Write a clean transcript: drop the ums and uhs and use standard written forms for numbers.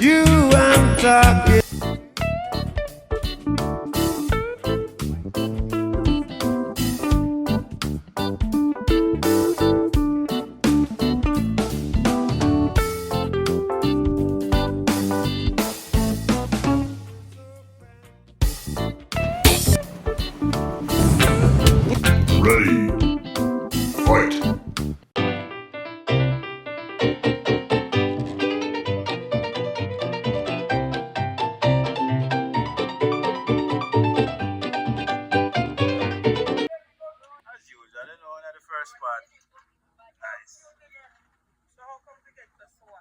You I'm talking. Ready, fight. As usual, you know, in the first part. Nice. So how come we get this one?